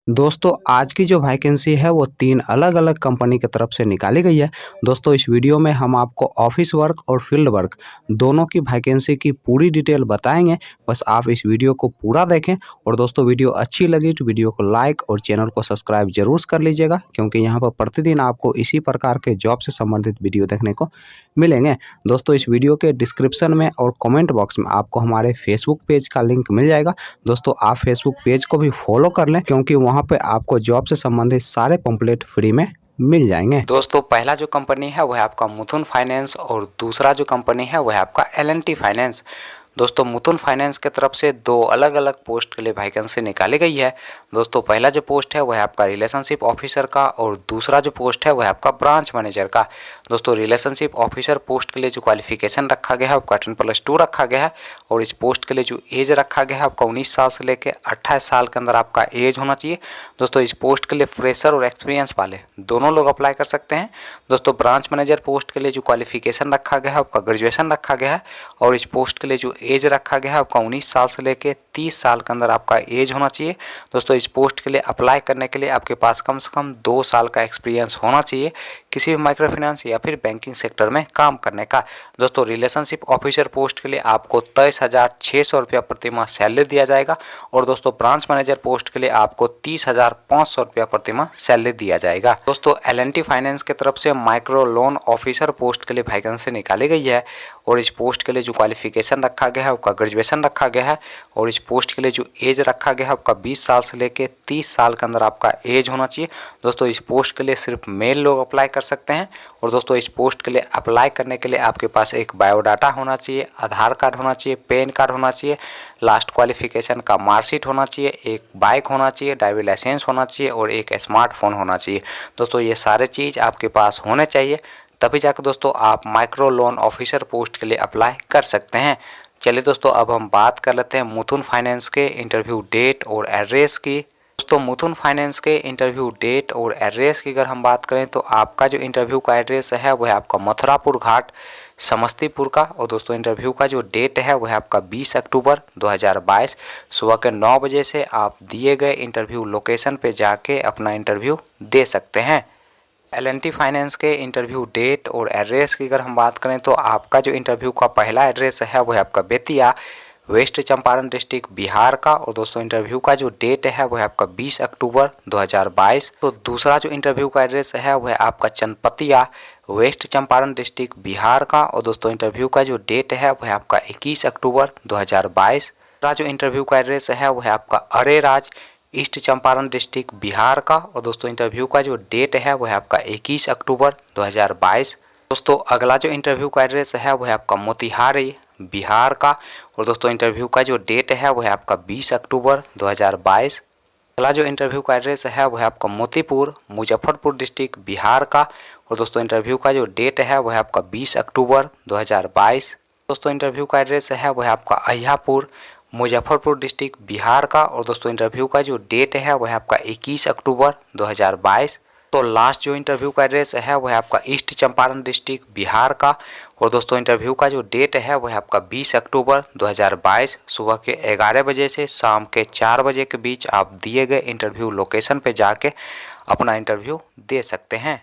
दोस्तों आज की जो वैकेंसी है वो 3 अलग-अलग कंपनी की तरफ से निकाली गई है। दोस्तों इस वीडियो में हम आपको ऑफिस वर्क और फील्ड वर्क दोनों की वैकेंसी की पूरी डिटेल बताएँगे। बस आप इस वीडियो को पूरा देखें और दोस्तों वीडियो अच्छी लगी तो वीडियो को लाइक और चैनल को सब्सक्राइब ज़रूर कर लीजिएगा, क्योंकि यहाँ पर प्रतिदिन आपको इसी प्रकार के जॉब से संबंधित वीडियो देखने को मिलेंगे। दोस्तों इस वीडियो के डिस्क्रिप्शन में और कमेंट बॉक्स में आपको हमारे फेसबुक पेज का लिंक मिल जाएगा। दोस्तों आप फेसबुक पेज को भी फॉलो कर लें, क्योंकि वहाँ पे आपको जॉब से संबंधित सारे पंपलेट फ्री में मिल जाएंगे। दोस्तों पहला जो कंपनी है वह है आपका मुथूट फाइनेंस और दूसरा जो कंपनी है वह है आपका L&T फाइनेंस। दोस्तों मुथूट फाइनेंस की तरफ से 2 अलग अलग पोस्ट के लिए वैकेंसी निकाली गई है। दोस्तों पहला जो पोस्ट है वह है आपका रिलेशनशिप ऑफिसर का और दूसरा जो पोस्ट है वह है आपका ब्रांच मैनेजर का। दोस्तों रिलेशनशिप ऑफिसर पोस्ट के लिए जो क्वालिफिकेशन रखा गया है आपका 10+2 रखा गया है और इस पोस्ट के लिए जो एज रखा गया है आपका 19 साल से लेकर 28 साल के अंदर आपका एज होना चाहिए। दोस्तों इस पोस्ट के लिए फ्रेशर और एक्सपीरियंस वाले दोनों लोग अप्लाई कर सकते हैं। दोस्तों ब्रांच मैनेजर पोस्ट के लिए जो क्वालिफिकेशन रखा गया है आपका ग्रेजुएशन रखा गया है और इस पोस्ट के लिए जो एज रखा गया है आपका 19 साल से लेकर 30 साल के अंदर आपका एज होना चाहिए। दोस्तों इस पोस्ट के लिए अप्लाई करने के लिए आपके पास कम से कम 2 साल का एक्सपीरियंस होना चाहिए किसी भी माइक्रो फाइनेंस या फिर बैंकिंग सेक्टर में काम करने का। दोस्तों रिलेशनशिप ऑफिसर पोस्ट के लिए आपको 23,600 रुपया प्रति माह सैलरी दिया जाएगा और दोस्तों ब्रांच मैनेजर पोस्ट के लिए आपको 30,500 रुपया प्रति माह सैलरी दिया जाएगा। दोस्तों L&T फाइनेंस की तरफ से माइक्रो लोन ऑफिसर पोस्ट के लिए वैकेंसी निकाली गई है और इस पोस्ट के लिए जो क्वालिफिकेशन रखा गया है आपका ग्रेजुएशन रखा गया है और इस पोस्ट के लिए जो एज रखा गया है आपका 20 साल से लेकर 30 साल के अंदर आपका एज होना चाहिए। दोस्तों इस पोस्ट के लिए सिर्फ मेल लोग अप्लाई कर सकते हैं और दोस्तों इस पोस्ट के लिए अप्लाई करने के लिए आपके पास एक बायोडाटा होना चाहिए, आधार कार्ड होना चाहिए, पैन कार्ड होना चाहिए, लास्ट क्वालिफिकेशन का मार्कशीट होना चाहिए, एक बाइक होना चाहिए, ड्राइविंग लाइसेंस होना चाहिए और एक स्मार्टफोन होना चाहिए। दोस्तों ये सारे चीज़ आपके पास होने चाहिए, तभी जाकर दोस्तों आप माइक्रो लोन ऑफिसर पोस्ट के लिए अप्लाई कर सकते हैं। चलिए दोस्तों अब हम बात कर लेते हैं मुथूट फाइनेंस के इंटरव्यू डेट और एड्रेस की। दोस्तों मुथूट फाइनेंस के इंटरव्यू डेट और एड्रेस की अगर हम बात करें तो आपका जो इंटरव्यू का एड्रेस है वह आपका मथुरापुर घाट समस्तीपुर का और दोस्तों इंटरव्यू का जो डेट है वह आपका 20 अक्टूबर 2022 सुबह के 9 बजे से आप दिए गए इंटरव्यू लोकेशन पे जाके अपना इंटरव्यू दे सकते हैं। L&T फाइनेंस के इंटरव्यू डेट और एड्रेस की अगर हम बात करें तो आपका जो इंटरव्यू का पहला एड्रेस है वह आपका बेतिया वेस्ट चंपारण डिस्ट्रिक्ट बिहार का और दोस्तों इंटरव्यू का जो डेट है वह आपका 20 अक्टूबर 2022। तो दूसरा जो इंटरव्यू का एड्रेस है वह आपका चनपतिया वेस्ट चंपारण डिस्ट्रिक्ट बिहार का और दोस्तों इंटरव्यू का जो डेट है वह आपका 21 अक्टूबर 2022। दूसरा जो इंटरव्यू का एड्रेस है वह आपका अरेराज ईस्ट चंपारण डिस्ट्रिक्ट बिहार का और दोस्तों इंटरव्यू का जो डेट है वह आपका 21 अक्टूबर 2022। दोस्तों अगला जो इंटरव्यू का एड्रेस है वह आपका मोतिहारी बिहार का और दोस्तों इंटरव्यू का जो डेट है वह आपका 20 अक्टूबर 2022। अगला जो इंटरव्यू का एड्रेस है वह आपका मोतीपुर मुजफ्फरपुर डिस्ट्रिक्ट बिहार का और दोस्तों इंटरव्यू का जो डेट है वह आपका 20 अक्टूबर 2022। दोस्तों इंटरव्यू का एड्रेस है वह आपका अहियापुर मुजफ्फरपुर डिस्ट्रिक्ट बिहार का और दोस्तों इंटरव्यू का जो डेट है वह आपका 21 अक्टूबर 2022। तो लास्ट जो इंटरव्यू का एड्रेस है वह आपका ईस्ट चंपारण डिस्ट्रिक्ट बिहार का और दोस्तों इंटरव्यू का जो डेट है वह आपका 20 अक्टूबर 2022 सुबह के 11 बजे से शाम के 4 बजे के बीच आप दिए गए इंटरव्यू लोकेशन पे जाके अपना इंटरव्यू दे सकते हैं।